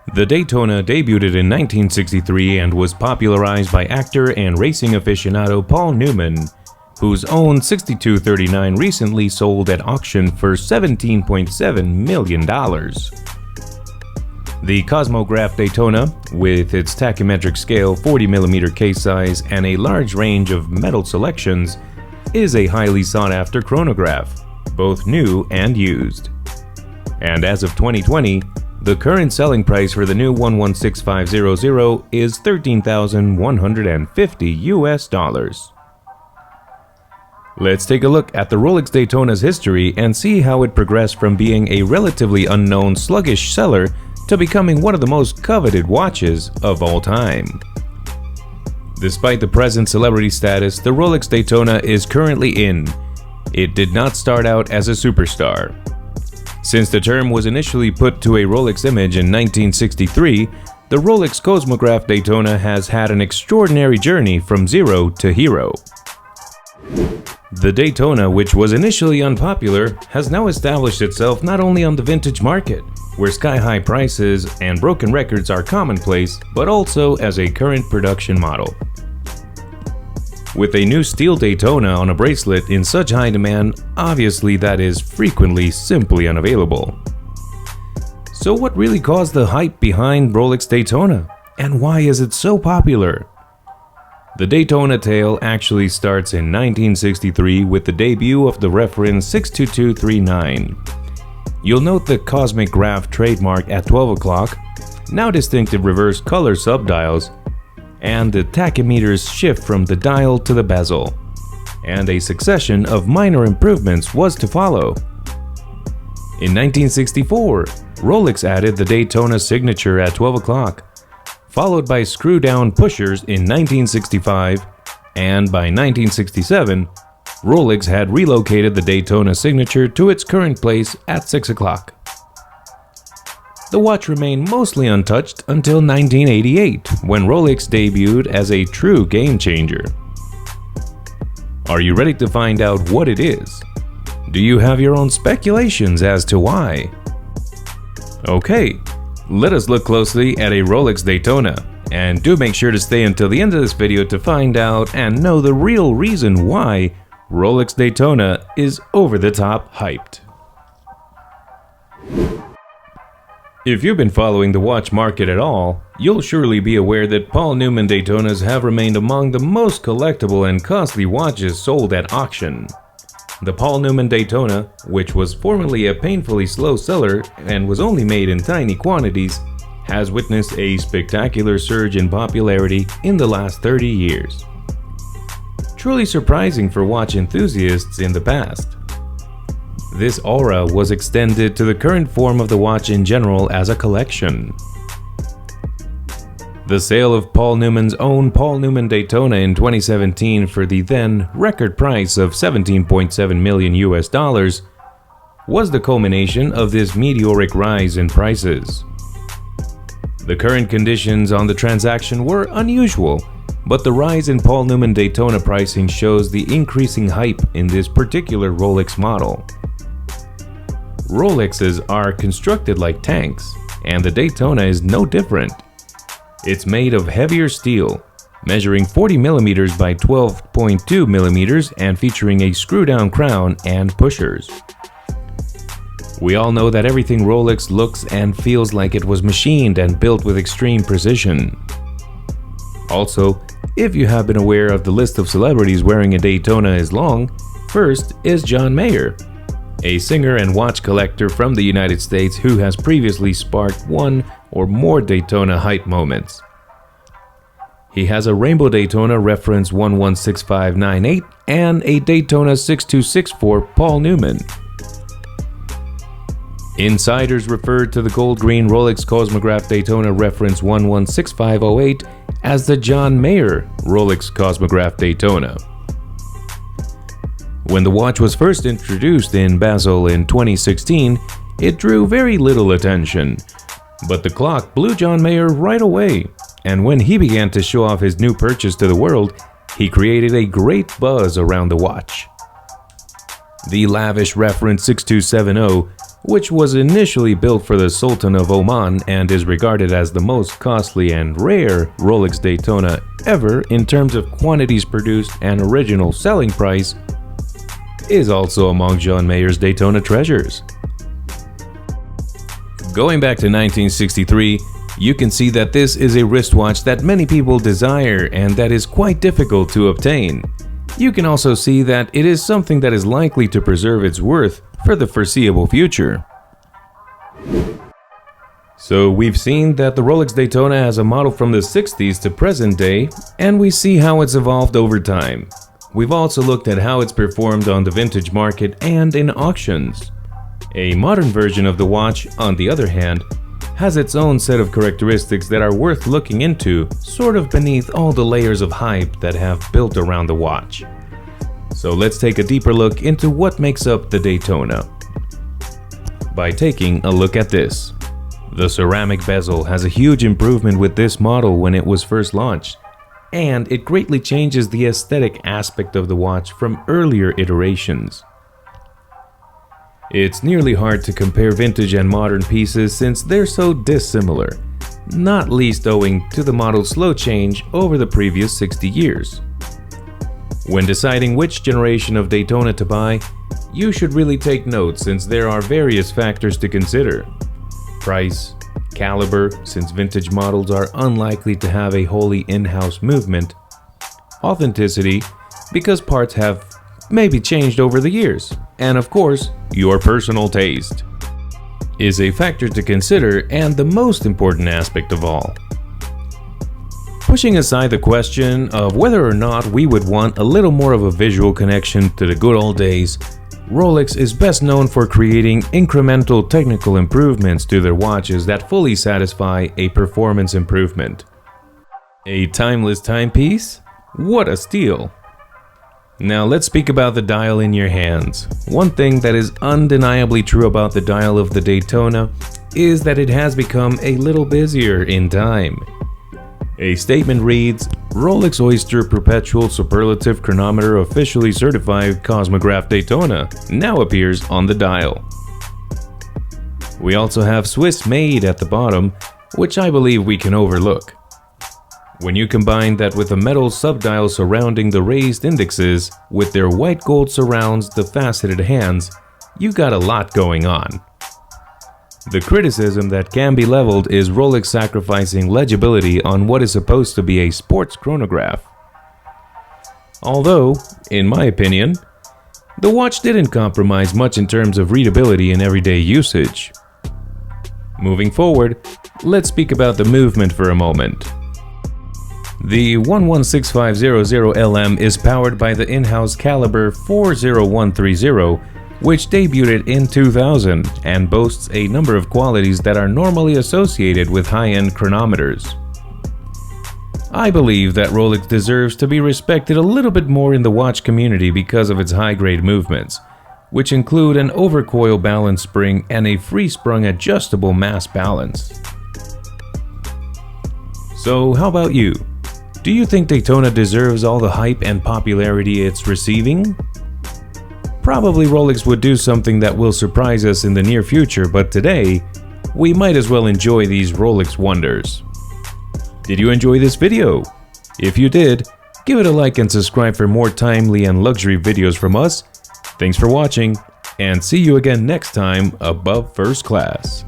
The Daytona debuted in 1963 and was popularized by actor and racing aficionado Paul Newman, whose own 6239 recently sold at auction for $17.7 million. The Cosmograph Daytona, with its tachymetric scale, 40mm case size, and a large range of metal selections, is a highly sought-after chronograph, both new and used. And as of 2020, the current selling price for the new 116500 is $13,150 US. Let's take a look at the Rolex Daytona's history and see how it progressed from being a relatively unknown sluggish seller to becoming one of the most coveted watches of all time. Despite the present celebrity status the Rolex Daytona is currently in, it did not start out as a superstar. Since the term was initially put to a Rolex image in 1963, the Rolex Cosmograph Daytona has had an extraordinary journey from zero to hero. The Daytona, which was initially unpopular, has now established itself not only on the vintage market, where sky-high prices and broken records are commonplace, but also as a current production model. With a new steel Daytona on a bracelet in such high demand, obviously that is frequently simply unavailable. So what really caused the hype behind Rolex Daytona? And why is it so popular? The Daytona tale actually starts in 1963 with the debut of the reference 62239. You'll note the Cosmic Graph trademark at 12 o'clock, now distinctive reverse color subdials, and the tachymeter's shift from the dial to the bezel, and a succession of minor improvements was to follow. In 1964, Rolex added the Daytona signature at 12 o'clock, followed by screw-down pushers in 1965, and by 1967, Rolex had relocated the Daytona signature to its current place at 6 o'clock. The watch remained mostly untouched until 1988, when Rolex debuted as a true game-changer. Are you ready to find out what it is? Do you have your own speculations as to why? Okay, let us look closely at a Rolex Daytona, and do make sure to stay until the end of this video to find out and know the real reason why Rolex Daytona is over-the-top hyped. If you've been following the watch market at all, you'll surely be aware that Paul Newman Daytonas have remained among the most collectible and costly watches sold at auction. The Paul Newman Daytona, which was formerly a painfully slow seller and was only made in tiny quantities, has witnessed a spectacular surge in popularity in the last 30 years. Truly surprising for watch enthusiasts in the past. This aura was extended to the current form of the watch in general as a collection. The sale of Paul Newman's own Paul Newman Daytona in 2017 for the then record price of $17.7 million US was the culmination of this meteoric rise in prices. The current conditions on the transaction were unusual, but the rise in Paul Newman Daytona pricing shows the increasing hype in this particular Rolex model. Rolexes are constructed like tanks, and the Daytona is no different. It's made of heavier steel, measuring 40mm by 12.2mm and featuring a screw-down crown and pushers. We all know that everything Rolex looks and feels like it was machined and built with extreme precision. Also, if you have been aware of the list of celebrities wearing a Daytona is long, first is John Mayer, a singer and watch collector from the United States who has previously sparked one or more Daytona hype moments. He has a Rainbow Daytona reference 116598 and a Daytona 6264 Paul Newman. Insiders referred to the gold-green Rolex Cosmograph Daytona reference 116508 as the John Mayer Rolex Cosmograph Daytona. When the watch was first introduced in Basel in 2016, it drew very little attention, but the clock blew John Mayer right away, and when he began to show off his new purchase to the world, he created a great buzz around the watch. The lavish reference 6270 which was initially built for the Sultan of Oman and is regarded as the most costly and rare Rolex Daytona ever in terms of quantities produced and original selling price, is also among John Mayer's Daytona treasures. Going back to 1963, you can see that this is a wristwatch that many people desire and that is quite difficult to obtain. You can also see that it is something that is likely to preserve its worth for the foreseeable future. So we've seen that the Rolex Daytona has a model from the 60s to present day, and we see how it's evolved over time. We've also looked at how it's performed on the vintage market and in auctions. A modern version of the watch, on the other hand, has its own set of characteristics that are worth looking into, sort of beneath all the layers of hype that have built around the watch. So let's take a deeper look into what makes up the Daytona by taking a look at this. The ceramic bezel has a huge improvement with this model when it was first launched, and it greatly changes the aesthetic aspect of the watch from earlier iterations. It's nearly hard to compare vintage and modern pieces since they're so dissimilar, not least owing to the model's slow change over the previous 60 years. When deciding which generation of Daytona to buy, you should really take note since there are various factors to consider. Price, caliber, since vintage models are unlikely to have a wholly in-house movement, authenticity, because parts have maybe changed over the years, and of course, your personal taste is a factor to consider and the most important aspect of all. Pushing aside the question of whether or not we would want a little more of a visual connection to the good old days, Rolex is best known for creating incremental technical improvements to their watches that fully satisfy a performance improvement. A timeless timepiece? What a steal! Now let's speak about the dial in your hands. One thing that is undeniably true about the dial of the Daytona is that it has become a little busier in time. A statement reads, Rolex Oyster Perpetual Superlative Chronometer Officially Certified Cosmograph Daytona now appears on the dial. We also have Swiss made at the bottom, which I believe we can overlook. When you combine that with the metal subdial surrounding the raised indexes, with their white gold surrounds the faceted hands, you got a lot going on. The criticism that can be leveled is Rolex sacrificing legibility on what is supposed to be a sports chronograph. Although, in my opinion, the watch didn't compromise much in terms of readability in everyday usage. Moving forward, let's speak about the movement for a moment. The 116500LM is powered by the in-house caliber 40130, which debuted in 2000 and boasts a number of qualities that are normally associated with high-end chronometers. I believe that Rolex deserves to be respected a little bit more in the watch community because of its high-grade movements, which include an overcoil balance spring and a free-sprung adjustable mass balance. So how about you? Do you think Daytona deserves all the hype and popularity it's receiving? Probably Rolex would do something that will surprise us in the near future, but today, we might as well enjoy these Rolex wonders. Did you enjoy this video? If you did, give it a like and subscribe for more timely and luxury videos from us. Thanks for watching, and see you again next time above first class.